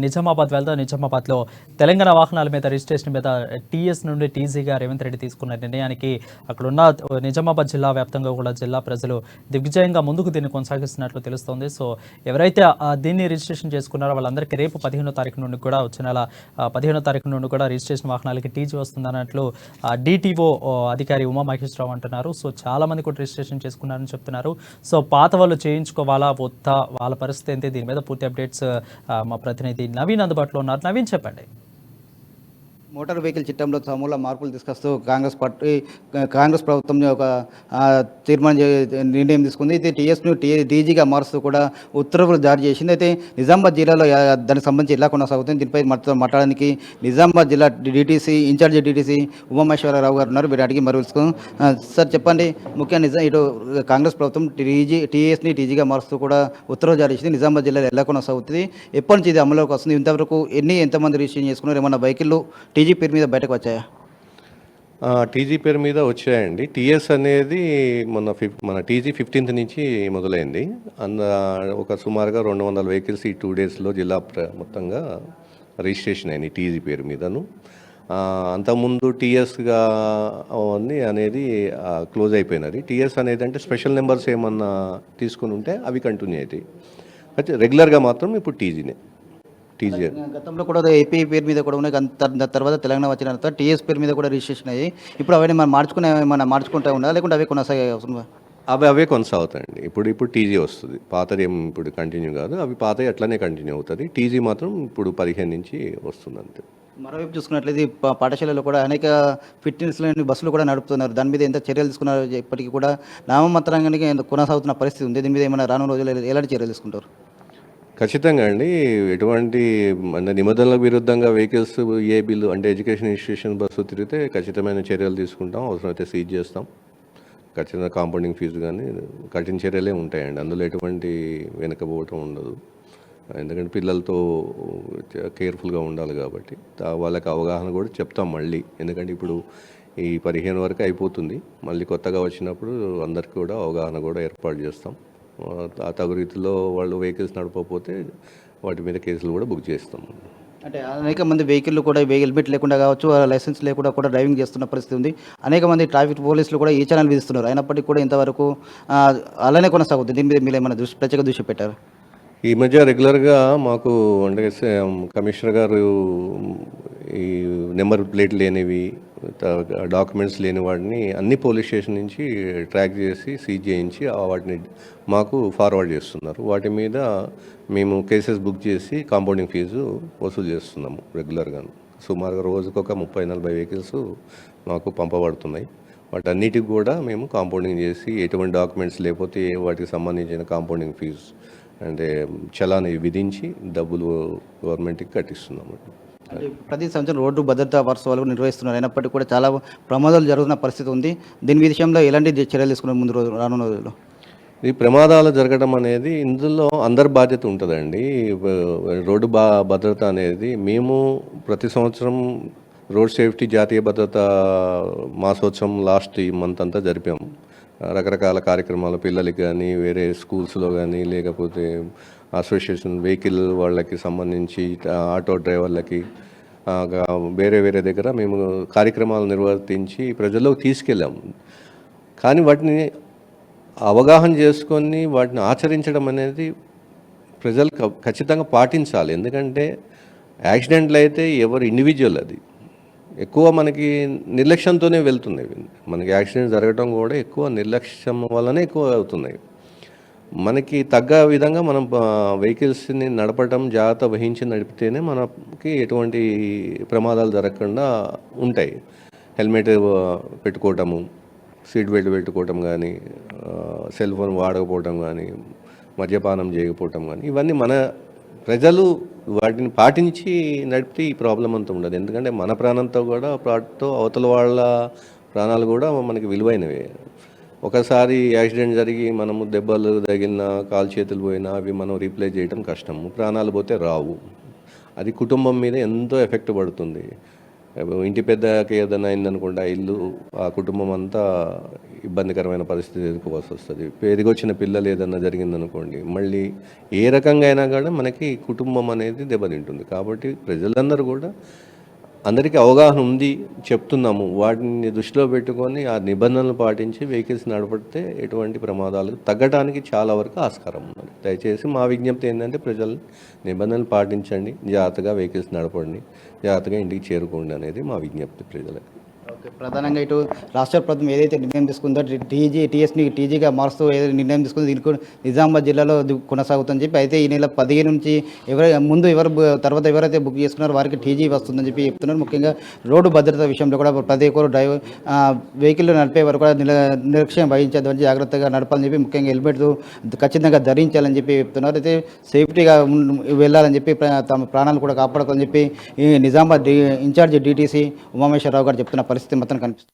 నిజామాబాద్ వెళ్దాం. నిజామాబాద్లో తెలంగాణ వాహనాల మీద రిజిస్ట్రేషన్ మీద టీఎస్ నుండి టీజీగా రేవంత్ రెడ్డి తీసుకున్న నిర్ణయానికి అక్కడున్న నిజామాబాద్ జిల్లా వ్యాప్తంగా కూడా జిల్లా ప్రజలు దిగ్విజయంగా ముందుకు దీన్ని కొనసాగిస్తున్నట్లు తెలుస్తోంది. సో ఎవరైతే దీన్ని రిజిస్ట్రేషన్ చేసుకున్నారో వాళ్ళందరికీ రేపు 15వ తారీఖు నుండి కూడా వచ్చే నెల 15వ తారీఖు నుండి కూడా రిజిస్ట్రేషన్ వాహనాలకి టీజీ వస్తుందన్నట్లు డిటిఓ అధికారి ఉమామహేశ్వరరావు అంటున్నారు. సో చాలా మంది కూడా రిజిస్ట్రేషన్ చేసుకున్నారని చెప్తున్నారు. సో పాత వాళ్ళు చేయించుకోవాలా వద్దా, వాళ్ళ పరిస్థితి ఏంటి, దీని మీద పూర్తి అప్డేట్స్ మా ప్రతినిధి నవీన్ అందుబాటులో ఉన్నారు. నవీన్ చెప్పండి. మోటార్ వెహికల్ చట్టంలో సమూల మార్పులు తీసుకొస్తూ కాంగ్రెస్ ప్రభుత్వం ఒక నిర్ణయం తీసుకుంది. అయితే టీఎస్ను డీజీగా మారుస్తూ కూడా ఉత్తర్వులు జారీ చేసింది. అయితే నిజామాబాద్ జిల్లాలో దానికి సంబంధించి ఎలా కొనసాగుతుంది, దీనిపై మాట్లాడడానికి నిజామాబాద్ జిల్లా డీటీసీ ఇన్ఛార్జి డీటీసీ ఉమామహేశ్వరరావు గారు ఉన్నారు. వీరు అడిగి మరి సార్ చెప్పండి, ముఖ్యంగా ఇటు కాంగ్రెస్ ప్రభుత్వం టీఎస్ని టీజీగా మారుస్తూ కూడా ఉత్తర్వులు జారీ చేసింది. నిజామాబాద్ జిల్లాలో ఎలా కొనసాగుతుంది, ఎప్పటి నుంచి ఇది అమలులోకి వస్తుంది, ఇంతవరకు ఎంతమంది రిజిస్ట్రేషన్ చేసుకున్నారు, ఏమన్నా వెహికల్ టీజీ పేరు మీద బయటకు వచ్చాయా? టీజీ పేరు మీద వచ్చాయండి. టీఎస్ అనేది మన టీజీ 15th నుంచి మొదలైంది. ఒక సుమారుగా 200 వెహికల్స్ ఈ 2 డేస్లో జిల్లా మొత్తంగా రిజిస్ట్రేషన్ అయినాయి టీజీ పేరు మీదను. అంతకుముందు టీఎస్గా అనేది క్లోజ్ అయిపోయినది. టీఎస్ అనేది అంటే స్పెషల్ నెంబర్స్ ఏమన్నా తీసుకుని ఉంటే అవి కంటిన్యూ అవుతాయి. అయితే రెగ్యులర్గా మాత్రం ఇప్పుడు టీజీనే. గతంలో కూడా ఏపీ పేరు మీద కూడా ఉన్నాయి, తర్వాత తెలంగాణ వచ్చిన తర్వాత టీఎస్ పేరు మీద కూడా రిజిస్ట్రేషన్ అయ్యి ఇప్పుడు అవన్నీ మనం మార్చుకుంటూ ఉండాలి, లేకుంటే అవే కొనసాగే అవసరం? అవే కొనసాగుతాయండి. ఇప్పుడు టీజీ వస్తుంది. పాతది ఏం ఇప్పుడు కంటిన్యూ కాదు, అవి పాతవి అట్లనే కంటిన్యూ అవుతుంది. టీజీ మాత్రం ఇప్పుడు 15 నుంచి వస్తుంది అంతే. మరోవైపు చూసుకున్నట్లయితే పాఠశాలలో కూడా అనేక ఫిట్నెస్ లేని బస్సులు కూడా నడుపుతున్నారు. దాని మీద ఎంత చర్యలు తీసుకున్నారు, ఇప్పటికీ కూడా నామమాత్రంగానే కొనసాగుతున్న పరిస్థితి ఉంది. దీని మీద ఏమైనా రానున్న రోజుల్లో ఎలాంటి చర్యలు తీసుకుంటారు? ఖచ్చితంగా అండి. ఎటువంటి నిబంధనలకు విరుద్ధంగా వెహికల్స్ ఏ బిల్లు అంటే ఎడ్యుకేషన్ ఇన్స్టిట్యూషన్ బస్సు తిరిగితే ఖచ్చితమైన చర్యలు తీసుకుంటాం. అవసరమైతే సీజ్ చేస్తాం. ఖచ్చితంగా కాంపౌండింగ్ ఫీజు కానీ కఠిన చర్యలే ఉంటాయండి. అందులో ఎటువంటి వెనకపోవటం ఉండదు. ఎందుకంటే పిల్లలతో కేర్ఫుల్గా ఉండాలి కాబట్టి వాళ్ళకి అవగాహన కూడా చెప్తాం మళ్ళీ. ఎందుకంటే ఇప్పుడు ఈ 15 వరకు అయిపోతుంది. మళ్ళీ కొత్తగా వచ్చినప్పుడు అందరికీ కూడా అవగాహన కూడా ఏర్పాటు చేస్తాం. తగు రీతిలో వాళ్ళు వెహికల్స్ నడపకపోతే వాటి మీద కేసులు కూడా బుక్ చేస్తాం. అంటే అనేక మంది వెహికల్ కూడా హెల్మెట్ లేకుండా కావచ్చు, లైసెన్స్ లేకుండా కూడా డ్రైవింగ్ చేస్తున్న పరిస్థితి ఉంది. అనేక మంది ట్రాఫిక్ పోలీసులు కూడా ఈ ఛానల్ విధిస్తున్నారు. అయినప్పటికీ కూడా ఇంతవరకు అలానే కొనసాగుతుంది. దీని మీద మీరు ఏమైనా ప్రత్యేక దృష్టి పెట్టారు? ఈ మధ్య రెగ్యులర్గా మాకు అంటే కమిషనర్ గారు ఈ నెంబర్ ప్లేట్ లేనివి, డాక్యుమెంట్స్ లేని వాటిని అన్ని పోలీస్ స్టేషన్ నుంచి ట్రాక్ చేసి సీజ్ చేయించి వాటిని మాకు ఫార్వర్డ్ చేస్తున్నారు. వాటి మీద మేము కేసెస్ బుక్ చేసి కాంపౌండింగ్ ఫీజు వసూలు చేస్తున్నాము రెగ్యులర్గా. సుమారుగా రోజుకు ఒక 30-40 వెహికల్స్ మాకు పంపబడుతున్నాయి. వాటన్నిటికి కూడా మేము కాంపౌండింగ్ చేసి ఎటువంటి డాక్యుమెంట్స్ లేకపోతే వాటికి సంబంధించిన కాంపౌండింగ్ ఫీజు అంటే చలాన్ని విధించి డబ్బులు గవర్నమెంట్కి కట్టిస్తున్నాము. ప్రతి సంవత్సరం రోడ్డు భద్రతా వారోత్సవాలు నిర్వహిస్తున్నారు. అయినప్పటికీ కూడా చాలా ప్రమాదాలు జరుగుతున్న పరిస్థితి ఉంది. దీని విషయంలో ఎలాంటి చర్యలు తీసుకున్నారు రానున్న రోజుల్లో? ఈ ప్రమాదాలు జరగడం అనేది ఇందులో అందరి బాధ్యత ఉంటుందండి. రోడ్డు భద్రత అనేది మేము ప్రతి సంవత్సరం రోడ్ సేఫ్టీ జాతీయ భద్రత మాసోత్సవం లాస్ట్ ఈ మంత్ అంతా జరిపాము. రకరకాల కార్యక్రమాలు పిల్లలకి కానీ వేరే స్కూల్స్లో కానీ లేకపోతే అసోసియేషన్ వెహికల్ వాళ్ళకి సంబంధించి ఆటో డ్రైవర్లకి వేరే దగ్గర మేము కార్యక్రమాలు నిర్వర్తించి ప్రజల్లోకి తీసుకెళ్ళాము. కానీ వాటిని అవగాహన చేసుకొని వాటిని ఆచరించడం అనేది ప్రజలు ఖచ్చితంగా పాటించాలి. ఎందుకంటే యాక్సిడెంట్లు అయితే ఎవరు ఇండివిజువల్ అది ఎక్కువ మనకి నిర్లక్ష్యంతోనే వెళ్తున్నాయి. మనకి యాక్సిడెంట్ జరగడం కూడా ఎక్కువ నిర్లక్ష్యం వల్లనే ఎక్కువ అవుతున్నాయి. మనకి తగ్గ విధంగా మనం వెహికల్స్ని నడపడం జాగ్రత్త వహించి నడిపితేనే మనకి ఎటువంటి ప్రమాదాలు జరగకుండా ఉంటాయి. హెల్మెట్ పెట్టుకోవటము, సీట్ బెల్ట్ పెట్టుకోవటం కానీ, సెల్ ఫోన్ వాడకపోవటం కానీ, మద్యపానం చేయకపోవటం కానీ, ఇవన్నీ మన ప్రజలు వాటిని పాటించి నడిపితే ఈ ప్రాబ్లం అంతా ఉండదు. ఎందుకంటే మన ప్రాణంతో కూడా పాటుతో అవతల వాళ్ళ ప్రాణాలు కూడా మనకి విలువైనవే. ఒకసారి యాక్సిడెంట్ జరిగి మనము దెబ్బలు తగిలిన కాలు చేతులు పోయినా అవి మనం రీప్లేస్ చేయడం కష్టము. ప్రాణాలు పోతే రావు. అది కుటుంబం మీద ఎంతో ఎఫెక్ట్ పడుతుంది. ఇంటి పెద్దకి ఏదైనా అయిందనుకోండి ఆ ఇల్లు ఆ కుటుంబం అంతా ఇబ్బందికరమైన పరిస్థితి ఎదుర్కోవాల్సి వస్తుంది. ఎదిగొచ్చిన పిల్లలు ఏదైనా జరిగిందనుకోండి మళ్ళీ ఏ రకంగా అయినా కూడా మనకి కుటుంబం అనేది దెబ్బతింటుంది. కాబట్టి ప్రజలందరూ కూడా అందరికీ అవగాహన ఉంది చెప్తున్నాము, వాటిని దృష్టిలో పెట్టుకొని ఆ నిబంధనలు పాటించి వెహికల్స్ నడిపితే ఎటువంటి ప్రమాదాలు తగ్గడానికి చాలా వరకు ఆస్కారం ఉన్నది. దయచేసి మా విజ్ఞప్తి ఏంటంటే ప్రజలు నిబంధనలు పాటించండి, జాగ్రత్తగా వెహికల్స్ నడపండి, జాగ్రత్తగా ఇంటికి చేరుకోండి అనేది మా విజ్ఞప్తి ప్రజలకు. ఓకే, ప్రధానంగా ఇటు రాష్ట్ర ప్రభుత్వం ఏదైతే నిర్ణయం తీసుకుందో టీఎస్ని టీజీగా మారుస్తూ ఏదైతే నిర్ణయం తీసుకుందో దీనికి కూడా నిజామాబాద్ జిల్లాలో కొనసాగుతుందని చెప్పి, అయితే ఈ నెల 15 నుంచి తర్వాత ఎవరైతే బుక్ చేసుకున్నారో వారికి టీజీ వస్తుందని చెప్పి చెప్తున్నారు. ముఖ్యంగా రోడ్డు భద్రత విషయంలో కూడా ప్రతి ఒక్కరు వెహికల్ నడిపే వరకు కూడా నిర్లక్ష్యం వహించదని, జాగ్రత్తగా నడపాలని చెప్పి, ముఖ్యంగా హెల్మెట్ ఖచ్చితంగా ధరించాలని చెప్పి చెప్తున్నారు. అయితే సేఫ్టీగా వెళ్ళాలని చెప్పి తమ ప్రాణాలు కూడా కాపాడుకోవాలని చెప్పి ఈ నిజామాబాద్ ఇన్ఛార్జి డీటీసీ ఉమామేశ్వరరావు గారు చెప్తున్న పరిస్థితి మొత్తం కనిపిస్తుంది.